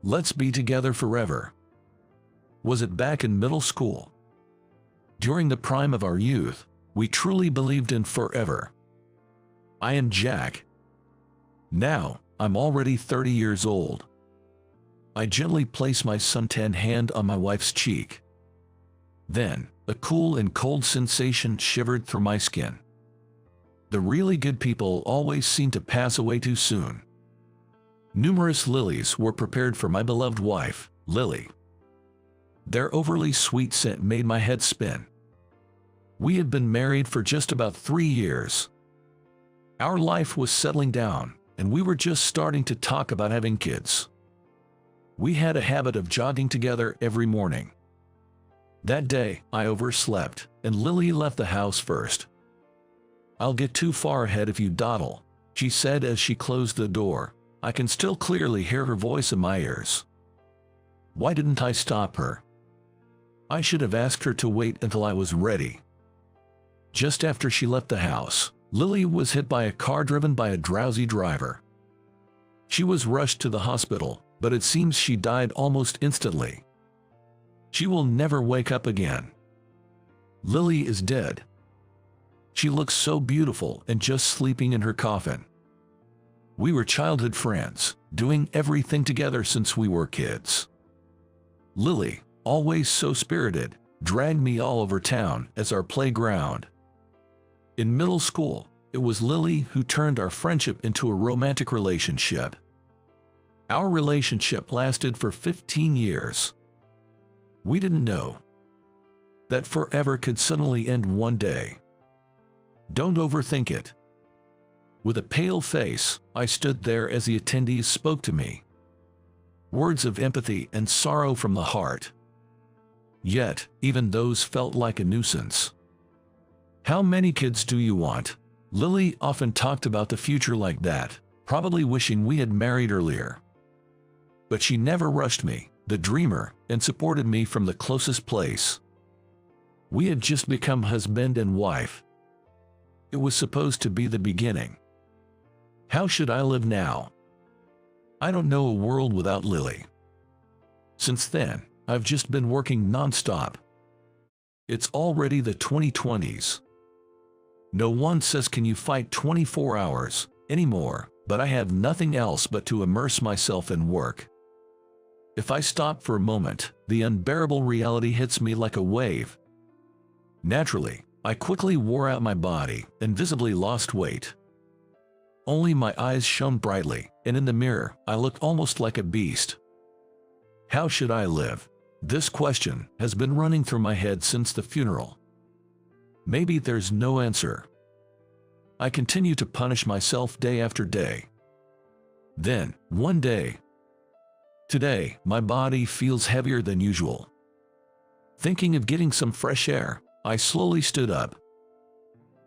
Let's be together forever. Was it back in middle school? During the prime of our youth, we truly believed in forever. I am Jack. Now, I'm already 30 years old. I gently place my suntanned hand on my wife's cheek. Then, a cool and cold sensation shivered through my skin. The really good people always seem to pass away too soon. Numerous lilies were prepared for my beloved wife, Lily. Their overly sweet scent made my head spin. We had been married for just about 3 years. Our life was settling down, and we were just starting to talk about having kids. We had a habit of jogging together every morning. That day, I overslept, and Lily left the house first. "I'll get too far ahead if you dawdle," she said as she closed the door. I can still clearly hear her voice in my ears. Why didn't I stop her? I should have asked her to wait until I was ready. Just after she left the house, Lily was hit by a car driven by a drowsy driver. She was rushed to the hospital, but it seems she died almost instantly. She will never wake up again. Lily is dead. She looks so beautiful and just sleeping in her coffin. We were childhood friends, doing everything together since we were kids. Lily, always so spirited, dragged me all over town as our playground. In middle school, it was Lily who turned our friendship into a romantic relationship. Our relationship lasted for 15 years. We didn't know that forever could suddenly end one day. Don't overthink it. With a pale face, I stood there as the attendees spoke to me. Words of empathy and sorrow from the heart. Yet, even those felt like a nuisance. How many kids do you want? Lily often talked about the future like that, probably wishing we had married earlier. But she never rushed me, the dreamer, and supported me from the closest place. We had just become husband and wife. It was supposed to be the beginning. How should I live now? I don't know a world without Lily. Since then, I've just been working non-stop. It's already the 2020s. No one says can you fight 24 hours anymore, but I have nothing else but to immerse myself in work. If I stop for a moment, the unbearable reality hits me like a wave. Naturally, I quickly wore out my body and visibly lost weight. Only my eyes shone brightly, and in the mirror, I looked almost like a beast. How should I live? This question has been running through my head since the funeral. Maybe there's no answer. I continue to punish myself day after day. Then, one day, today, my body feels heavier than usual. Thinking of getting some fresh air, I slowly stood up.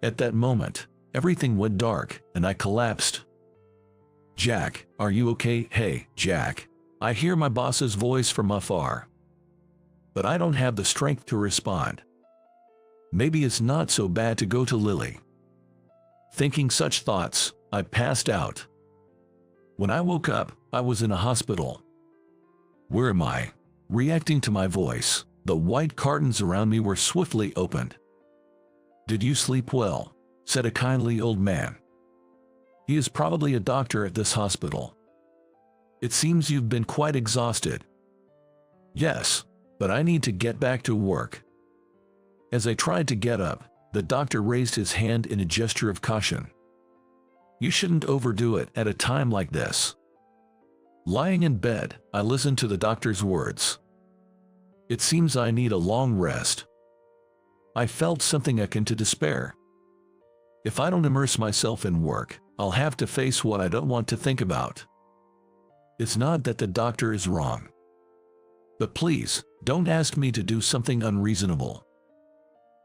At that moment, everything went dark, and I collapsed. "Jack, are you okay?" "Hey, Jack." I hear my boss's voice from afar. But I don't have the strength to respond. Maybe it's not so bad to go to Lily. Thinking such thoughts, I passed out. When I woke up, I was in a hospital. Where am I? Reacting to my voice, the white curtains around me were swiftly opened. "Did you sleep well?" said a kindly old man. "He is probably a doctor at this hospital. It seems you've been quite exhausted." "Yes, but I need to get back to work." As I tried to get up, the doctor raised his hand in a gesture of caution. "You shouldn't overdo it at a time like this." Lying in bed, I listened to the doctor's words. "It seems I need a long rest." I felt something akin to despair. If I don't immerse myself in work, I'll have to face what I don't want to think about. It's not that the doctor is wrong. But please, don't ask me to do something unreasonable.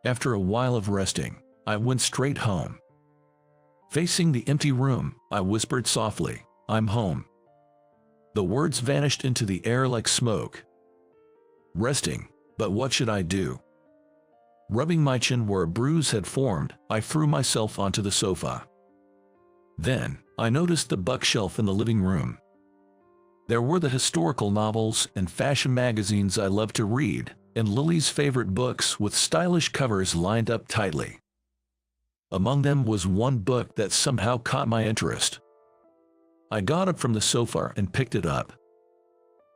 After a while of resting, I went straight home. Facing the empty room, I whispered softly, "I'm home." The words vanished into the air like smoke. Resting, but what should I do? Rubbing my chin where a bruise had formed, I threw myself onto the sofa. Then, I noticed the bookshelf in the living room. There were the historical novels and fashion magazines I loved to read, and Lily's favorite books with stylish covers lined up tightly. Among them was one book that somehow caught my interest. I got up from the sofa and picked it up.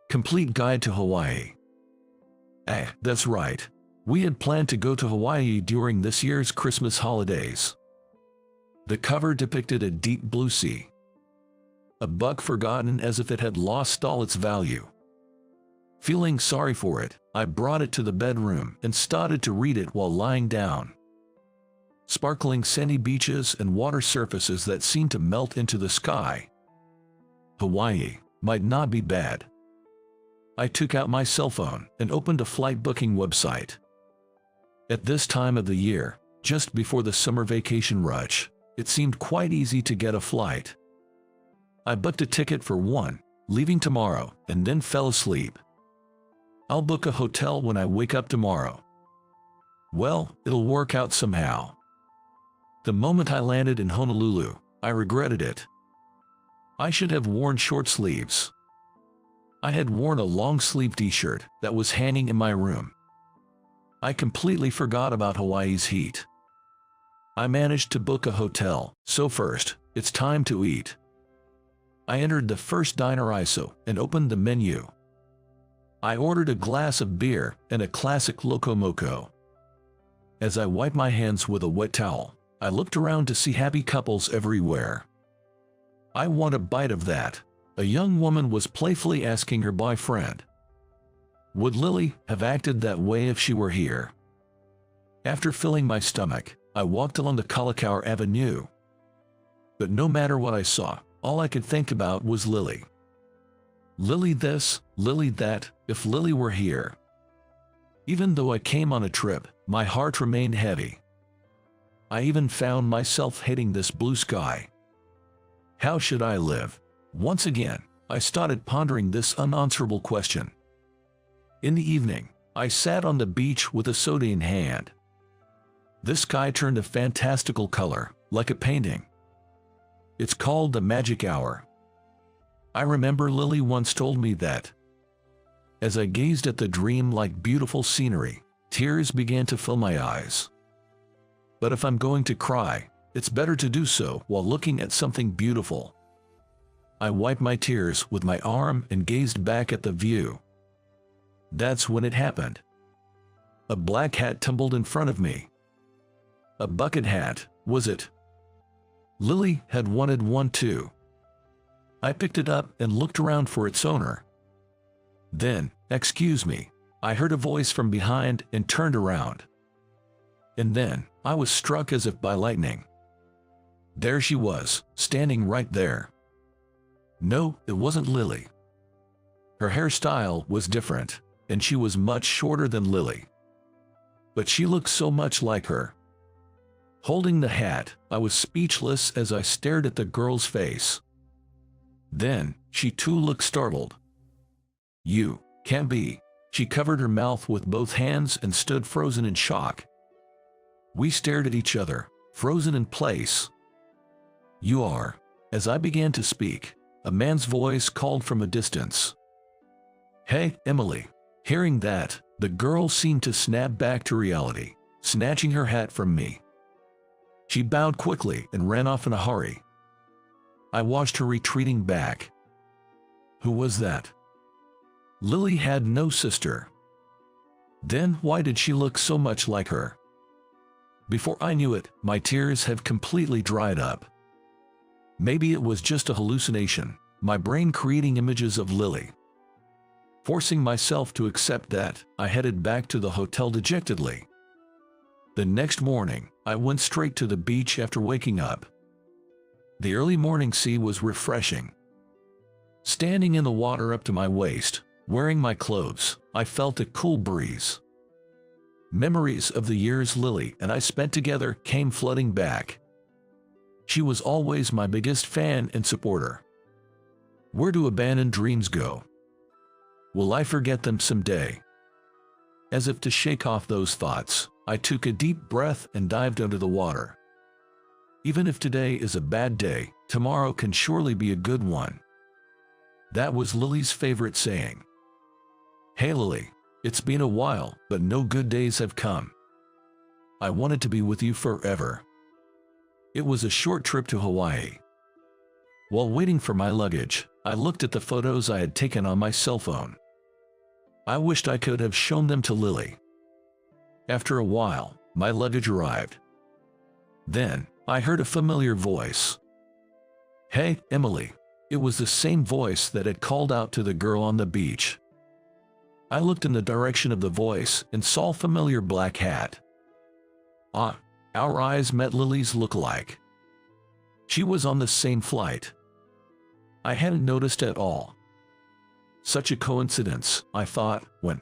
Complete Guide to Hawaii. That's right. We had planned to go to Hawaii during this year's Christmas holidays. The cover depicted a deep blue sea. A book forgotten as if it had lost all its value. Feeling sorry for it, I brought it to the bedroom and started to read it while lying down. Sparkling sandy beaches and water surfaces that seemed to melt into the sky. Hawaii might not be bad. I took out my cell phone and opened a flight booking website. At this time of the year, just before the summer vacation rush, it seemed quite easy to get a flight. I booked a ticket for one, leaving tomorrow, and then fell asleep. I'll book a hotel when I wake up tomorrow. Well, it'll work out somehow. The moment I landed in Honolulu, I regretted it. I should have worn short sleeves. I had worn a long-sleeve t-shirt that was hanging in my room. I completely forgot about Hawaii's heat. I managed to book a hotel, so first, it's time to eat. I entered the first diner ISO and opened the menu. I ordered a glass of beer and a classic Loco Moco. As I wiped my hands with a wet towel, I looked around to see happy couples everywhere. I want a bite of that, a young woman was playfully asking her boyfriend. Would Lily have acted that way if she were here? After filling my stomach, I walked along the Kalakaua Avenue. But no matter what I saw, all I could think about was Lily. Lily this, Lily that, if Lily were here. Even though I came on a trip, my heart remained heavy. I even found myself hating this blue sky. How should I live? Once again, I started pondering this unanswerable question. In the evening, I sat on the beach with a soda in hand. This sky turned a fantastical color, like a painting. It's called the magic hour. I remember Lily once told me that. As I gazed at the dream-like beautiful scenery, tears began to fill my eyes. But if I'm going to cry, it's better to do so while looking at something beautiful. I wiped my tears with my arm and gazed back at the view. That's when it happened. A black hat tumbled in front of me. A bucket hat, was it? Lily had wanted one too. I picked it up and looked around for its owner. Then, excuse me, I heard a voice from behind and turned around. And then, I was struck as if by lightning. There she was, standing right there. No, it wasn't Lily. Her hairstyle was different, and she was much shorter than Lily. But she looked so much like her. Holding the hat, I was speechless as I stared at the girl's face. Then, she too looked startled. You can't be. She covered her mouth with both hands and stood frozen in shock. We stared at each other, frozen in place. You are. As I began to speak, a man's voice called from a distance. Hey, Emily. Hearing that, the girl seemed to snap back to reality, snatching her hat from me. She bowed quickly and ran off in a hurry. I watched her retreating back. Who was that? Lily had no sister. Then why did she look so much like her? Before I knew it, my tears had completely dried up. Maybe it was just a hallucination, my brain creating images of Lily. Forcing myself to accept that, I headed back to the hotel dejectedly. The next morning, I went straight to the beach after waking up. The early morning sea was refreshing. Standing in the water up to my waist, wearing my clothes, I felt a cool breeze. Memories of the years Lily and I spent together came flooding back. She was always my biggest fan and supporter. Where do abandoned dreams go? Will I forget them someday? As if to shake off those thoughts, I took a deep breath and dived under the water. Even if today is a bad day, tomorrow can surely be a good one. That was Lily's favorite saying. Hey Lily, it's been a while, but no good days have come. I wanted to be with you forever. It was a short trip to Hawaii. While waiting for my luggage, I looked at the photos I had taken on my cell phone. I wished I could have shown them to Lily. After a while, my luggage arrived. Then, I heard a familiar voice. Hey, Emily. It was the same voice that had called out to the girl on the beach. I looked in the direction of the voice and saw a familiar black hat. Ah, our eyes met Lily's look-alike. She was on the same flight. I hadn't noticed at all. Such a coincidence, I thought, when...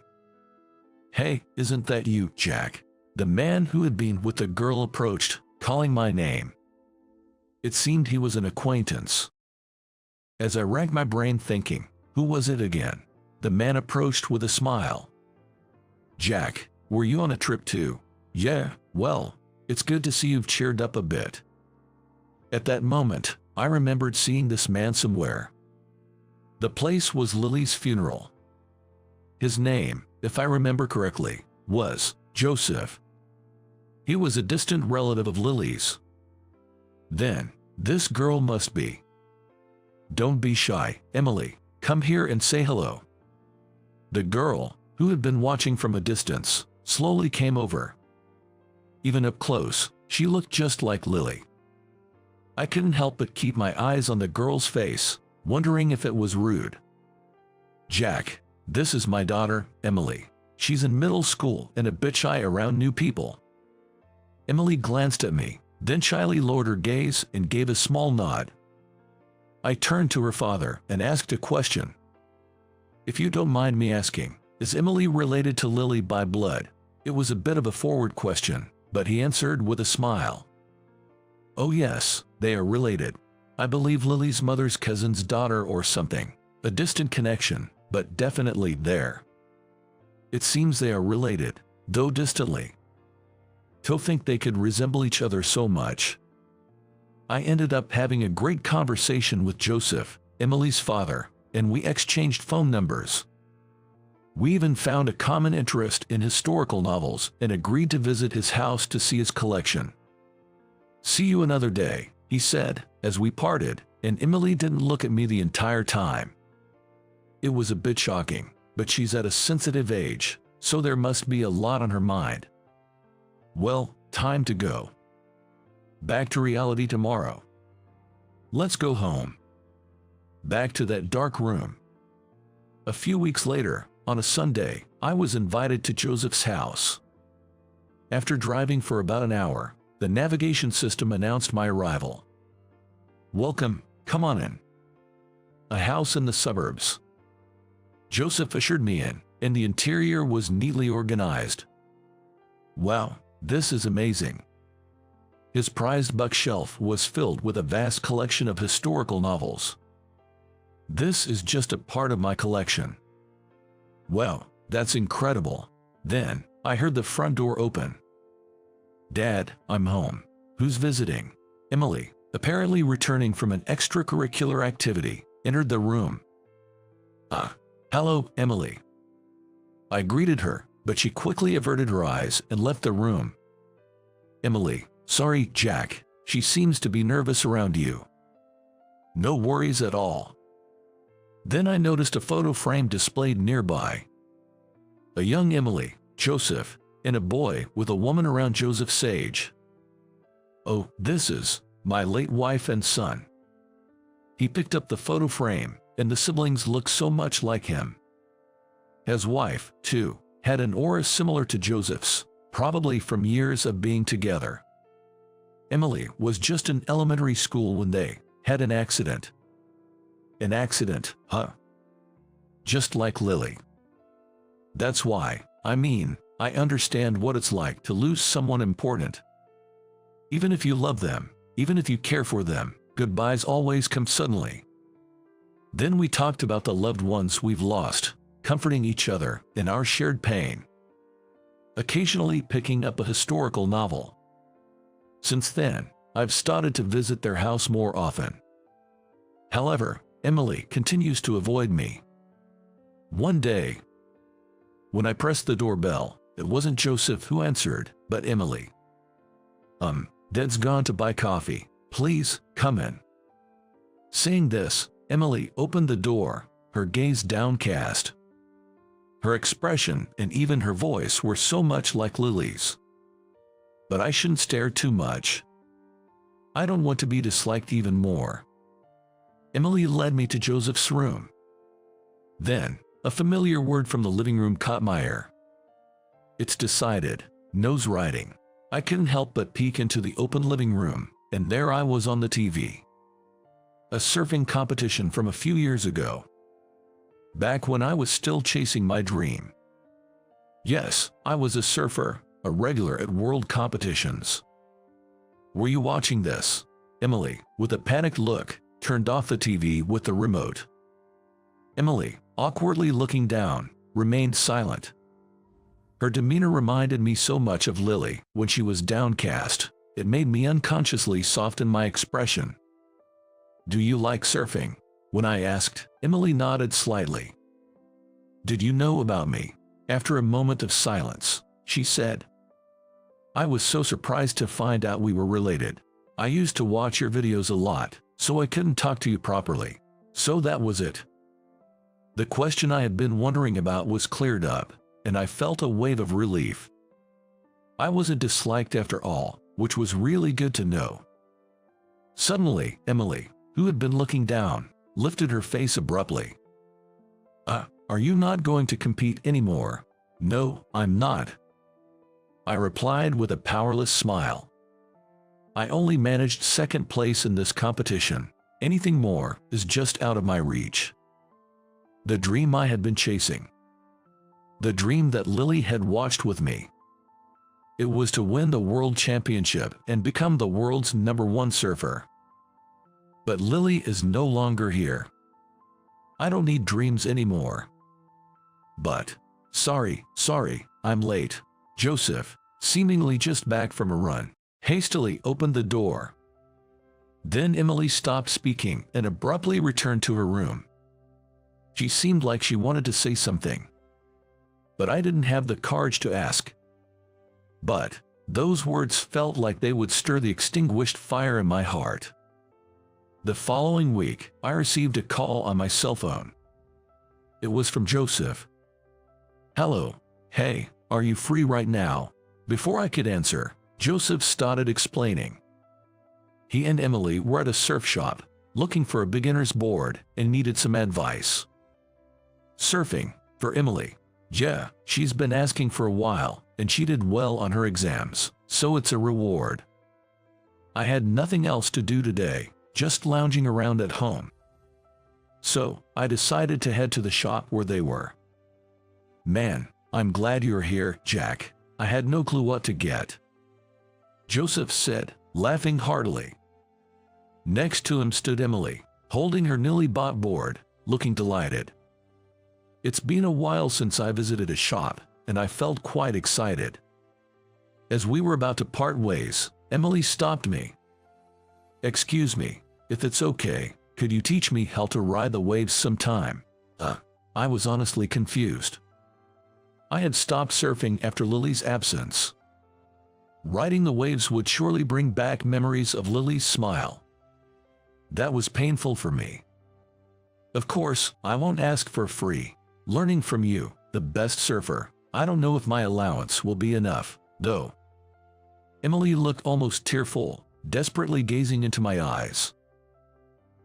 Hey, isn't that you, Jack? The man who had been with the girl approached, calling my name. It seemed he was an acquaintance. As I racked my brain thinking, who was it again? The man approached with a smile. Jack, were you on a trip too? Yeah, well, it's good to see you've cheered up a bit. At that moment, I remembered seeing this man somewhere. The place was Lily's funeral. His name, if I remember correctly, was Joseph. He was a distant relative of Lily's. Then, this girl must be. Don't be shy, Emily. Come here and say hello. The girl, who had been watching from a distance, slowly came over. Even up close, she looked just like Lily. I couldn't help but keep my eyes on the girl's face, wondering if it was rude. Jack, this is my daughter, Emily. She's in middle school and a bit shy around new people. Emily glanced at me, then shyly lowered her gaze and gave a small nod. I turned to her father and asked a question. If you don't mind me asking, is Emily related to Lily by blood? It was a bit of a forward question, but he answered with a smile. Oh yes, they are related. I believe Lily's mother's cousin's daughter or something. A distant connection, but definitely there. It seems they are related, though distantly. To think they could resemble each other so much. I ended up having a great conversation with Joseph, Emily's father, and we exchanged phone numbers. We even found a common interest in historical novels and agreed to visit his house to see his collection. See you another day, he said, as we parted, and Emily didn't look at me the entire time. It was a bit shocking, but she's at a sensitive age, so there must be a lot on her mind. Well, time to go. Back to reality tomorrow. Let's go home. Back to that dark room. A few weeks later, on a Sunday, I was invited to Joseph's house. After driving for about an hour, the navigation system announced my arrival. Welcome, come on in. A house in the suburbs. Joseph ushered me in, and the interior was neatly organized. Wow, this is amazing. His prized bookshelf was filled with a vast collection of historical novels. This is just a part of my collection. Well, that's incredible. Then, I heard the front door open. Dad, I'm home. Who's visiting? Emily, apparently returning from an extracurricular activity, entered the room. Hello, Emily. I greeted her, but she quickly averted her eyes and left the room. Emily, sorry, Jack. She seems to be nervous around you. No worries at all. Then I noticed a photo frame displayed nearby. A young Emily, Joseph, and a boy with a woman around Joseph's age. Oh, this is my late wife and son. He picked up the photo frame, and the siblings looked so much like him. His wife, too, had an aura similar to Joseph's, probably from years of being together. Emily was just in elementary school when they had an accident. An accident, huh? Just like Lily. That's why, I understand what it's like to lose someone important. Even if you love them, even if you care for them, goodbyes always come suddenly. Then we talked about the loved ones we've lost, comforting each other in our shared pain. Occasionally picking up a historical novel. Since then, I've started to visit their house more often. However, Emily continues to avoid me. One day, when I pressed the doorbell, it wasn't Joseph who answered, but Emily. Dad's gone to buy coffee. Please, come in. Saying this, Emily opened the door, her gaze downcast. Her expression and even her voice were so much like Lily's. But I shouldn't stare too much. I don't want to be disliked even more. Emily led me to Joseph's room. Then, a familiar word from the living room caught my ear. It's decided, nose riding. I couldn't help but peek into the open living room, and there I was on the TV. A surfing competition from a few years ago. Back when I was still chasing my dream. Yes, I was a surfer, a regular at world competitions. Were you watching this? Emily, with a panicked look, turned off the TV with the remote. Emily, awkwardly looking down, remained silent. Her demeanor reminded me so much of Lily when she was downcast, it made me unconsciously soften my expression. Do you like surfing? When I asked, Emily nodded slightly. Did you know about me? After a moment of silence, she said. I was so surprised to find out we were related. I used to watch your videos a lot, so I couldn't talk to you properly. So that was it. The question I had been wondering about was cleared up, and I felt a wave of relief. I wasn't disliked after all, which was really good to know. Suddenly, Emily, who had been looking down, lifted her face abruptly. Are you not going to compete anymore? No, I'm not. I replied with a powerless smile. I only managed second place in this competition. Anything more is just out of my reach. The dream I had been chasing. The dream that Lily had watched with me. It was to win the world championship and become the world's #1 surfer. But Lily is no longer here. I don't need dreams anymore. But, sorry, I'm late. Joseph, seemingly just back from a run, hastily opened the door. Then Emily stopped speaking and abruptly returned to her room. She seemed like she wanted to say something. But I didn't have the courage to ask. But those words felt like they would stir the extinguished fire in my heart. The following week, I received a call on my cell phone. It was from Joseph. Hello. Hey, are you free right now? Before I could answer, Joseph started explaining. He and Emily were at a surf shop, looking for a beginner's board and needed some advice. Surfing, for Emily. Yeah, she's been asking for a while, and she did well on her exams, so it's a reward. I had nothing else to do today, just lounging around at home. So, I decided to head to the shop where they were. Man, I'm glad you're here, Jack. I had no clue what to get. Joseph said, laughing heartily. Next to him stood Emily, holding her newly bought board, looking delighted. It's been a while since I visited a shop, and I felt quite excited. As we were about to part ways, Emily stopped me. Excuse me, if it's okay, could you teach me how to ride the waves sometime? I was honestly confused. I had stopped surfing after Lily's absence. Riding the waves would surely bring back memories of Lily's smile. That was painful for me. Of course, I won't ask for free. Learning from you, the best surfer, I don't know if my allowance will be enough, though. Emily looked almost tearful, desperately gazing into my eyes.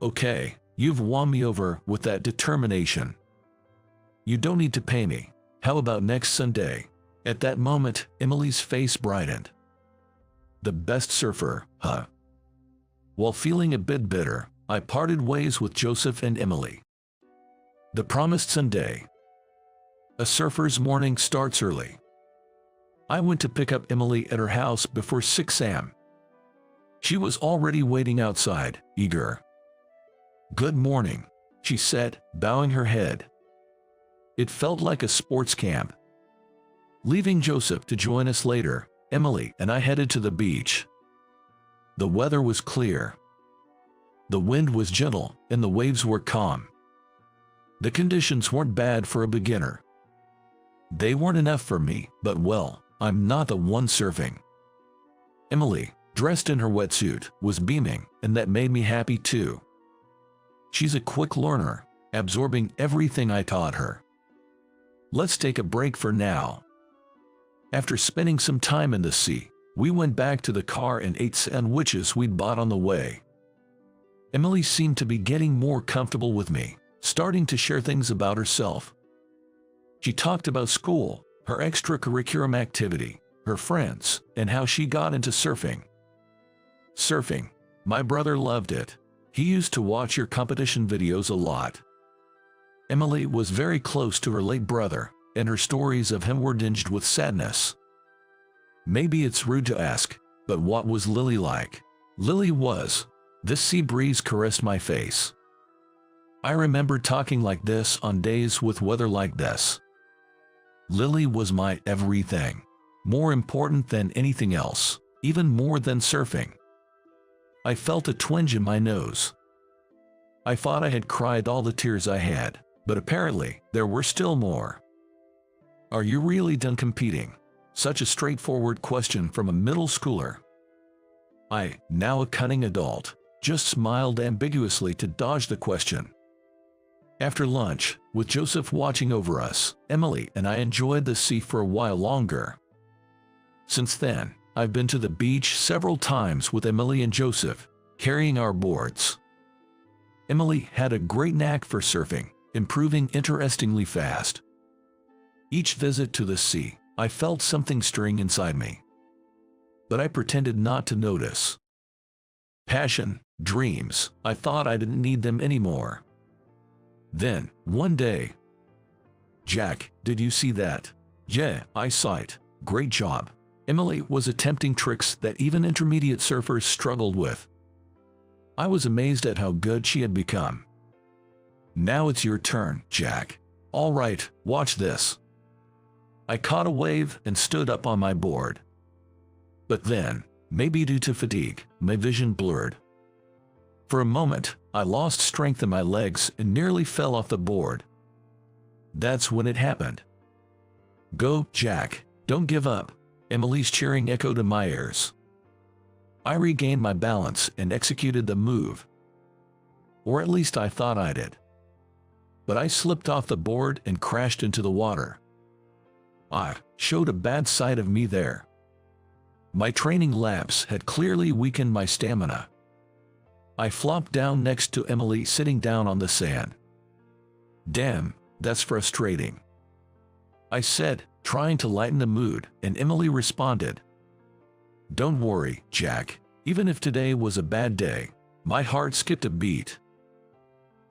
Okay, you've won me over with that determination. You don't need to pay me. How about next Sunday? At that moment, Emily's face brightened. The best surfer, huh? While feeling a bit bitter, I parted ways with Joseph and Emily. The promised Sunday. A surfer's morning starts early. I went to pick up Emily at her house before 6 a.m. She was already waiting outside, eager. Good morning, she said, bowing her head. It felt like a sports camp. Leaving Joseph to join us later, Emily and I headed to the beach. The weather was clear. The wind was gentle, and the waves were calm. The conditions weren't bad for a beginner. They weren't enough for me, but well, I'm not the one surfing. Emily, dressed in her wetsuit, was beaming, and that made me happy too. She's a quick learner, absorbing everything I taught her. Let's take a break for now. After spending some time in the sea, we went back to the car and ate sandwiches we'd bought on the way. Emily seemed to be getting more comfortable with me, starting to share things about herself. She talked about school, her extracurricular activity, her friends, and how she got into surfing. Surfing. My brother loved it. He used to watch your competition videos a lot. Emily was very close to her late brother, and her stories of him were tinged with sadness. Maybe it's rude to ask, but what was Lily like? Lily was. This sea breeze caressed my face. I remember talking like this on days with weather like this. Lily was my everything. More important than anything else, even more than surfing. I felt a twinge in my nose. I thought I had cried all the tears I had, but apparently there were still more. Are you really done competing? Such a straightforward question from a middle schooler. I, now a cunning adult, just smiled ambiguously to dodge the question. After lunch, with Joseph watching over us, Emily and I enjoyed the sea for a while longer. Since then, I've been to the beach several times with Emily and Joseph, carrying our boards. Emily had a great knack for surfing, improving interestingly fast. Each visit to the sea, I felt something stirring inside me. But I pretended not to notice. Passion, dreams, I thought I didn't need them anymore. Then, one day, "Jack, did you see that?" "Yeah, I saw it. Great job." Emily was attempting tricks that even intermediate surfers struggled with. I was amazed at how good she had become. "Now it's your turn, Jack." "All right, watch this." I caught a wave and stood up on my board. But then, maybe due to fatigue, my vision blurred. For a moment, I lost strength in my legs and nearly fell off the board. That's when it happened. "Go, Jack, don't give up." Emily's cheering echoed in my ears. I regained my balance and executed the move. Or at least I thought I did. But I slipped off the board and crashed into the water. I showed a bad side of me there. My training lapse had clearly weakened my stamina. I flopped down next to Emily sitting down on the sand. "Damn, that's frustrating," I said, trying to lighten the mood, and Emily responded, "Don't worry, Jack. Even if today was a bad day, my heart skipped a beat."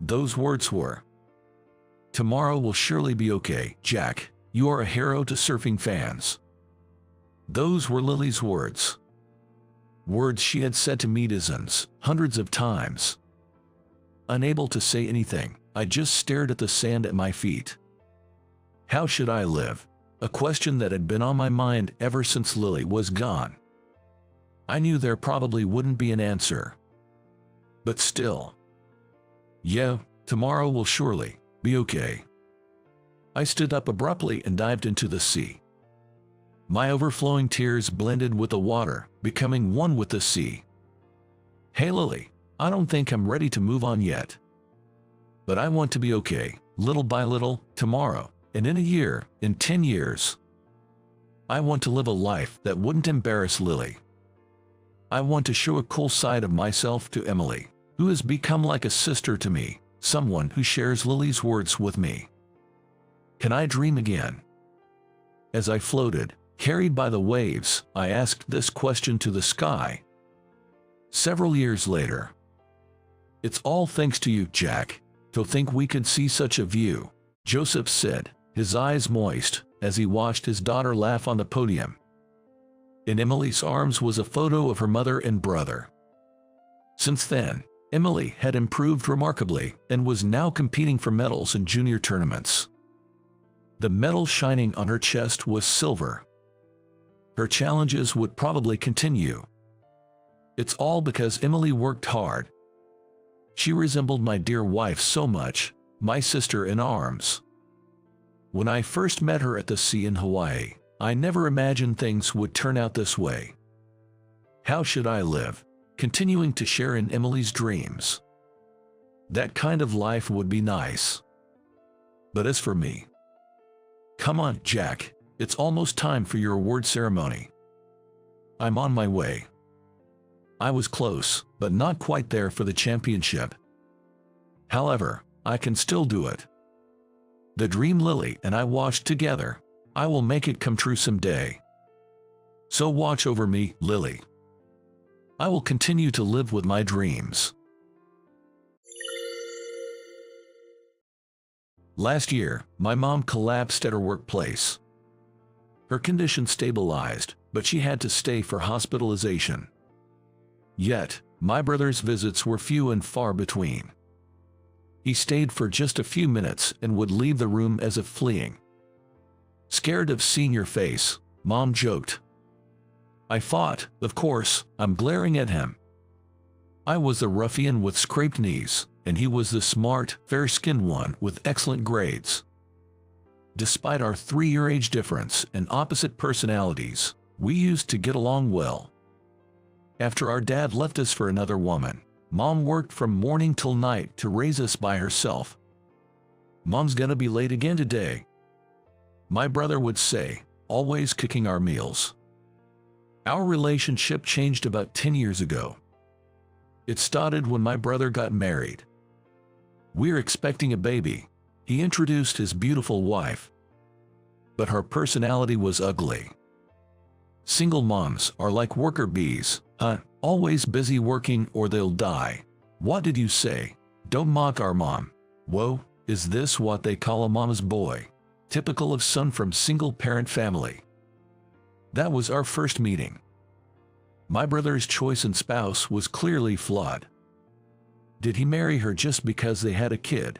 Those words were, "Tomorrow will surely be okay, Jack. You are a hero to surfing fans." Those were Lily's words. Words she had said to me dozens, hundreds of times. Unable to say anything, I just stared at the sand at my feet. How should I live? A question that had been on my mind ever since Lily was gone. I knew there probably wouldn't be an answer. But still. Yeah, tomorrow will surely be okay. I stood up abruptly and dived into the sea. My overflowing tears blended with the water, becoming one with the sea. "Hey Lily, I don't think I'm ready to move on yet. But I want to be okay, little by little, tomorrow, and in a year, in 10 years. I want to live a life that wouldn't embarrass Lily. I want to show a cool side of myself to Emily, who has become like a sister to me, someone who shares Lily's words with me. Can I dream again?" As I floated, carried by the waves, I asked this question to the sky. Several years later. "It's all thanks to you, Jack. To think we could see such a view," Joseph said, his eyes moist, as he watched his daughter laugh on the podium. In Emily's arms was a photo of her mother and brother. Since then, Emily had improved remarkably and was now competing for medals in junior tournaments. The medal shining on her chest was silver. Her challenges would probably continue. It's all because Emily worked hard. She resembled my dear wife so much, my sister in arms. When I first met her at the sea in Hawaii, I never imagined things would turn out this way. How should I live, continuing to share in Emily's dreams? That kind of life would be nice. But as for me, come on, Jack, it's almost time for your award ceremony. I'm on my way. I was close, but not quite there for the championship. However, I can still do it. The dream Lily and I watched together. I will make it come true someday. So watch over me, Lily. I will continue to live with my dreams. Last year, my mom collapsed at her workplace. Her condition stabilized, but she had to stay for hospitalization. Yet, my brother's visits were few and far between. He stayed for just a few minutes and would leave the room as if fleeing. Scared of seeing your face, Mom joked. I thought, of course, I'm glaring at him. I was the ruffian with scraped knees, and he was the smart, fair-skinned one with excellent grades. Despite our 3-year age difference and opposite personalities, we used to get along well. After our dad left us for another woman, Mom worked from morning till night to raise us by herself. Mom's gonna be late again today, my brother would say, always cooking our meals. Our relationship changed about 10 years ago. It started when my brother got married. We're expecting a baby. He introduced his beautiful wife. But her personality was ugly. Single moms are like worker bees, always busy working or they'll die. What did you say? Don't mock our mom. Whoa, is this what they call a mama's boy? Typical of son from single-parent family. That was our first meeting. My brother's choice in spouse was clearly flawed. Did he marry her just because they had a kid?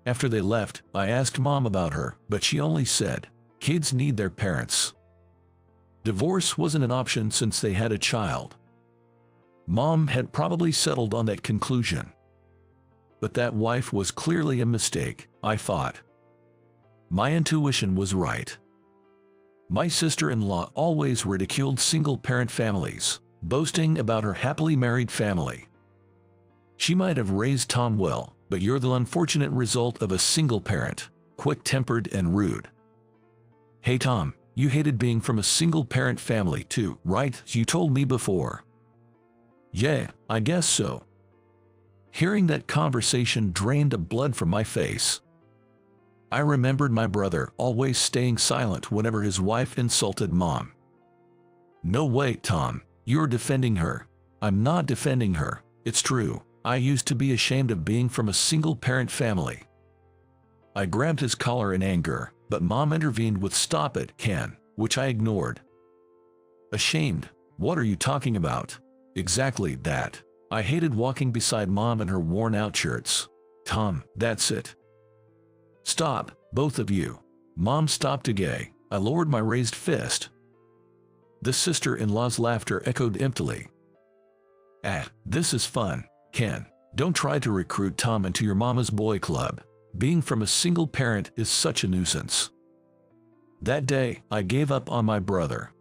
After they left, I asked Mom about her, but she only said, kids need their parents. Divorce wasn't an option since they had a child. Mom had probably settled on that conclusion. But that wife was clearly a mistake, I thought. My intuition was right. My sister-in-law always ridiculed single-parent families, boasting about her happily married family. She might have raised Tom well, but you're the unfortunate result of a single parent, quick-tempered and rude. Hey Tom, you hated being from a single-parent family too, right? You told me before. Yeah, I guess so. Hearing that conversation drained the blood from my face. I remembered my brother always staying silent whenever his wife insulted Mom. No way, Tom, you're defending her. I'm not defending her, it's true. I used to be ashamed of being from a single-parent family. I grabbed his collar in anger, but Mom intervened with "Stop it, Ken," which I ignored. Ashamed? What are you talking about? Exactly that. I hated walking beside Mom in her worn-out shirts. Tom, that's it. Stop, both of you. Mom stopped again. I lowered my raised fist. The sister-in-law's laughter echoed emptily. This is fun, Ken. Don't try to recruit Tom into your mama's boy club. Being from a single parent is such a nuisance. That day, I gave up on my brother.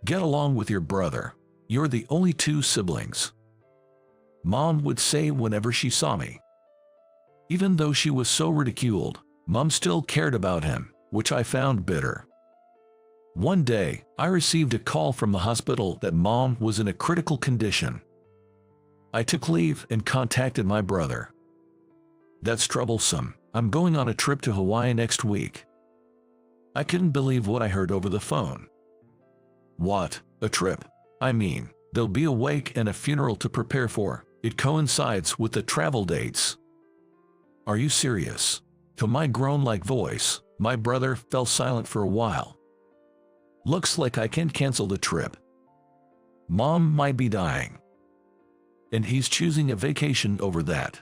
Get along with your brother. You're the only 2 siblings. Mom would say whenever she saw me. Even though she was so ridiculed, Mom still cared about him, which I found bitter. One day, I received a call from the hospital that Mom was in a critical condition. I took leave and contacted my brother. That's troublesome. I'm going on a trip to Hawaii next week. I couldn't believe what I heard over the phone. What? A trip? I mean, there'll be a wake and a funeral to prepare for. It coincides with the travel dates. Are you serious? To my groan-like voice, my brother fell silent for a while. Looks like I can't cancel the trip. Mom might be dying. And he's choosing a vacation over that.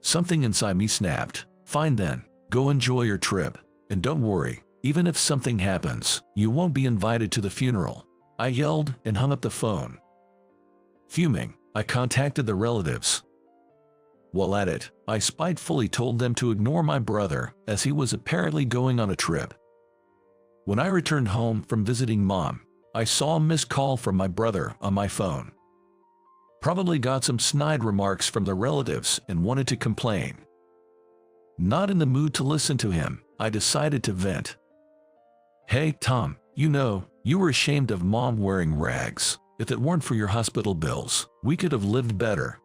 Something inside me snapped. Fine then, go enjoy your trip. And don't worry, even if something happens, you won't be invited to the funeral. I yelled and hung up the phone. Fuming, I contacted the relatives. While at it, I spitefully told them to ignore my brother as he was apparently going on a trip. When I returned home from visiting Mom, I saw a missed call from my brother on my phone. Probably got some snide remarks from the relatives and wanted to complain. Not in the mood to listen to him, I decided to vent. "Hey, Tom, you were ashamed of Mom wearing rags. If it weren't for your hospital bills, we could have lived better."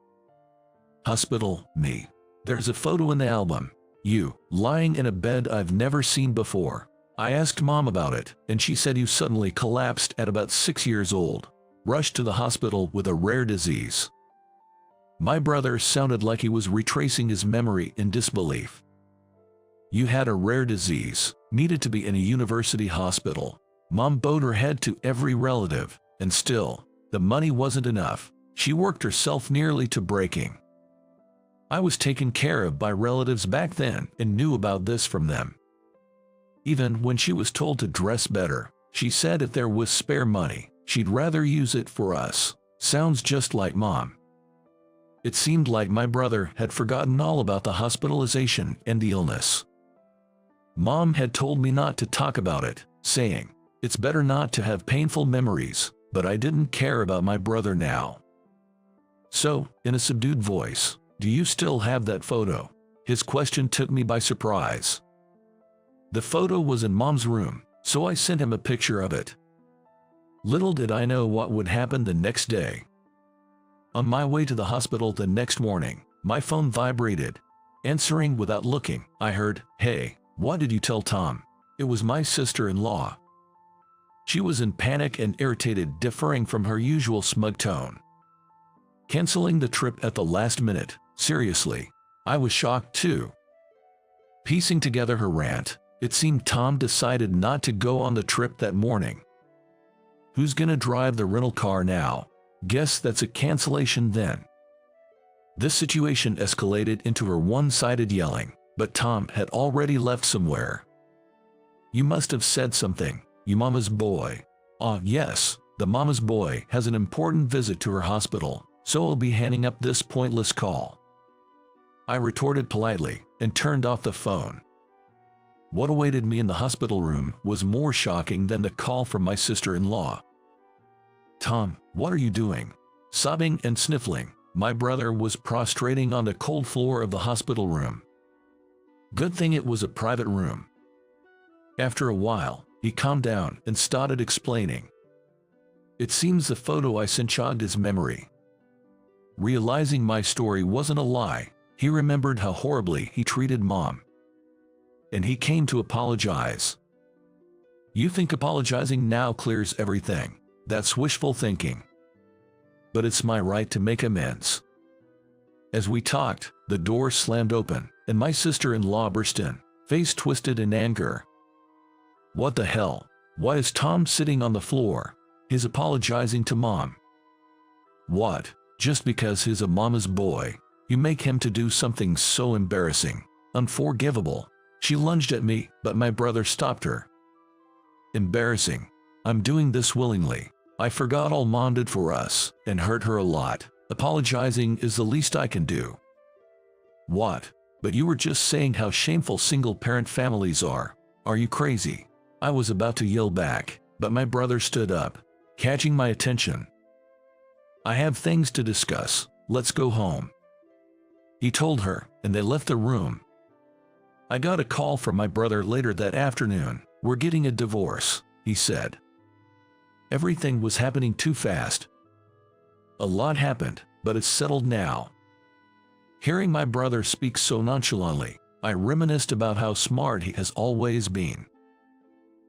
Hospital, me. There's a photo in the album. You, lying in a bed I've never seen before. I asked Mom about it, and she said you suddenly collapsed at about 6 years old. Rushed to the hospital with a rare disease. My brother sounded like he was retracing his memory in disbelief. You had a rare disease, needed to be in a university hospital. Mom bowed her head to every relative, and still, the money wasn't enough. She worked herself nearly to breaking. I was taken care of by relatives back then and knew about this from them. Even when she was told to dress better, she said if there was spare money, she'd rather use it for us. Sounds just like Mom. It seemed like my brother had forgotten all about the hospitalization and the illness. Mom had told me not to talk about it, saying, "It's better not to have painful memories," but I didn't care about my brother now. So, in a subdued voice, "Do you still have that photo?" His question took me by surprise. The photo was in Mom's room, so I sent him a picture of it. Little did I know what would happen the next day. On my way to the hospital the next morning, my phone vibrated. Answering without looking, I heard, "Hey, what did you tell Tom?" It was my sister-in-law. She was in panic and irritated, differing from her usual smug tone. Canceling the trip at the last minute, seriously. I was shocked too. Piecing together her rant, it seemed Tom decided not to go on the trip that morning. Who's gonna drive the rental car now? Guess that's a cancellation then. This situation escalated into her one-sided yelling, but Tom had already left somewhere. "You must have said something, you mama's boy." Yes, the mama's boy has an important visit to her hospital, so I'll be hanging up this pointless call. I retorted politely and turned off the phone. What awaited me in the hospital room was more shocking than the call from my sister-in-law. "Tom, what are you doing?" Sobbing and sniffling, my brother was prostrating on the cold floor of the hospital room. Good thing it was a private room. After a while, he calmed down and started explaining. It seems the photo I sent jogged his memory. Realizing my story wasn't a lie, he remembered how horribly he treated Mom. And he came to apologize. You think apologizing now clears everything? That's wishful thinking. But it's my right to make amends. As we talked, the door slammed open, and my sister-in-law burst in, face twisted in anger. What the hell? Why is Tom sitting on the floor? He's apologizing to Mom. What? Just because he's a mama's boy, you make him to do something so embarrassing, unforgivable? She lunged at me, but my brother stopped her. Embarrassing. I'm doing this willingly. I forgot all Mom did for us, and hurt her a lot. Apologizing is the least I can do. What? But you were just saying how shameful single-parent families are. Are you crazy? I was about to yell back, but my brother stood up, catching my attention. I have things to discuss. Let's go home. He told her, and they left the room. I got a call from my brother later that afternoon. We're getting a divorce, he said. Everything was happening too fast. A lot happened, but it's settled now. Hearing my brother speak so nonchalantly, I reminisced about how smart he has always been.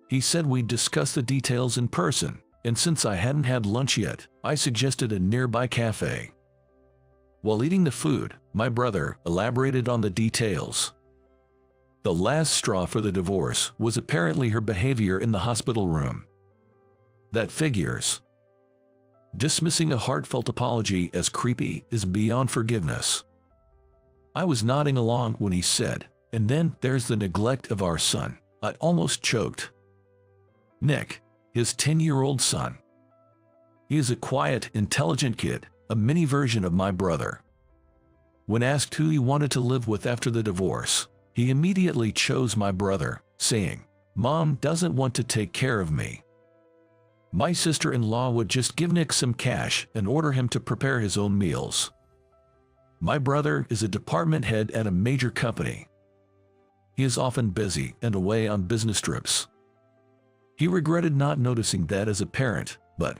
He said we'd discuss the details in person, and since I hadn't had lunch yet, I suggested a nearby cafe. While eating the food, my brother elaborated on the details. The last straw for the divorce was apparently her behavior in the hospital room. That figures. Dismissing a heartfelt apology as creepy is beyond forgiveness. I was nodding along when he said, and then there's the neglect of our son. I almost choked. Nick, his 10-year-old son. He is a quiet, intelligent kid, a mini version of my brother. When asked who he wanted to live with after the divorce, he immediately chose my brother, saying, "Mom doesn't want to take care of me." My sister-in-law would just give Nick some cash and order him to prepare his own meals. My brother is a department head at a major company. He is often busy and away on business trips. He regretted not noticing that as a parent, but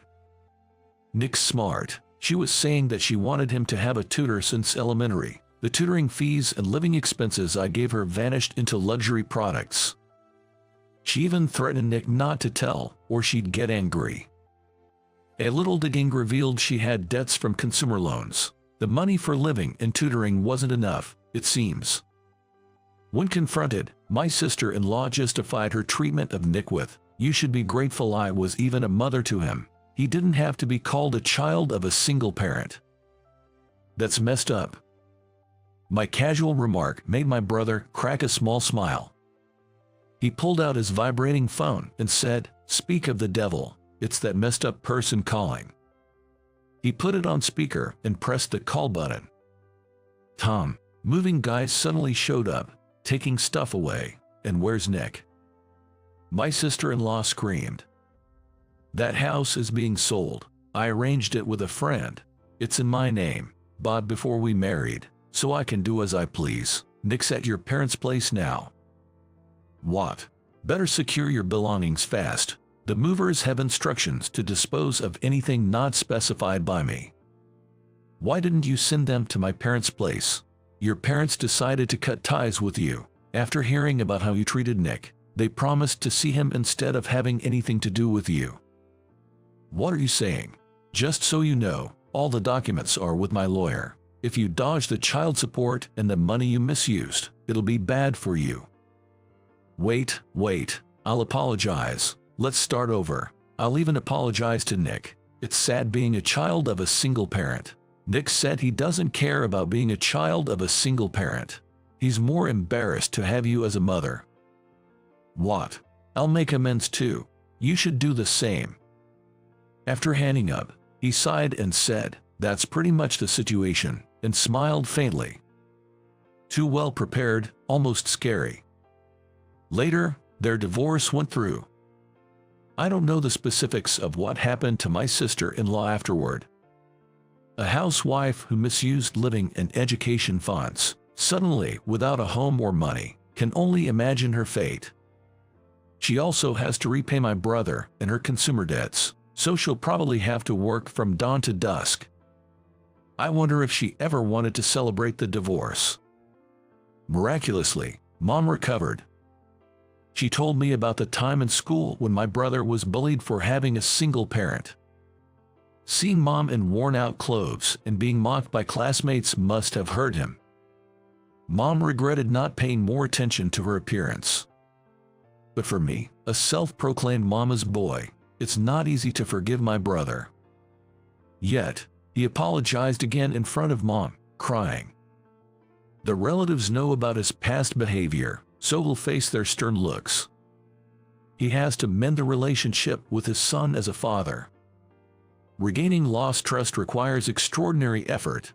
Nick's smart. She was saying that she wanted him to have a tutor since elementary. The tutoring fees and living expenses I gave her vanished into luxury products. She even threatened Nick not to tell, or she'd get angry. A little digging revealed she had debts from consumer loans. The money for living and tutoring wasn't enough, it seems. When confronted, my sister-in-law justified her treatment of Nick with, "You should be grateful I was even a mother to him. He didn't have to be called a child of a single parent." That's messed up. My casual remark made my brother crack a small smile. He pulled out his vibrating phone and said, "Speak of the devil, it's that messed up person calling." He put it on speaker and pressed the call button. Tom, moving guy suddenly showed up, taking stuff away. "And where's Nick?" My sister-in-law screamed. "That house is being sold. I arranged it with a friend. It's in my name, bought before we married, so I can do as I please. Nick's at your parents' place now." "What? Better secure your belongings fast. The movers have instructions to dispose of anything not specified by me." "Why didn't you send them to my parents' place?" "Your parents decided to cut ties with you. After hearing about how you treated Nick, they promised to see him instead of having anything to do with you." "What are you saying?" "Just so you know, all the documents are with my lawyer. If you dodge the child support and the money you misused, it'll be bad for you." Wait, I'll apologize. Let's start over. I'll even apologize to Nick. It's sad being a child of a single parent. Nick said he doesn't care about being a child of a single parent. He's more embarrassed to have you as a mother. What? I'll make amends too. You should do the same. After hanging up, he sighed and said, "That's pretty much the situation," and smiled faintly. Too well prepared, almost scary. Later, their divorce went through. I don't know the specifics of what happened to my sister-in-law afterward. A housewife who misused living and education funds, suddenly without a home or money, can only imagine her fate. She also has to repay my brother and her consumer debts, so she'll probably have to work from dawn to dusk. I wonder if she ever wanted to celebrate the divorce. Miraculously, Mom recovered. She told me about the time in school when my brother was bullied for having a single parent. Seeing Mom in worn-out clothes and being mocked by classmates must have hurt him. Mom regretted not paying more attention to her appearance. But for me, a self-proclaimed mama's boy, it's not easy to forgive my brother. Yet, he apologized again in front of Mom, crying. The relatives know about his past behavior, so he'll face their stern looks. He has to mend the relationship with his son as a father. Regaining lost trust requires extraordinary effort.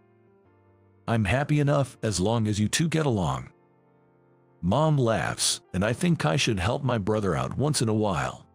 I'm happy enough as long as you two get along. Mom laughs, and I think I should help my brother out once in a while.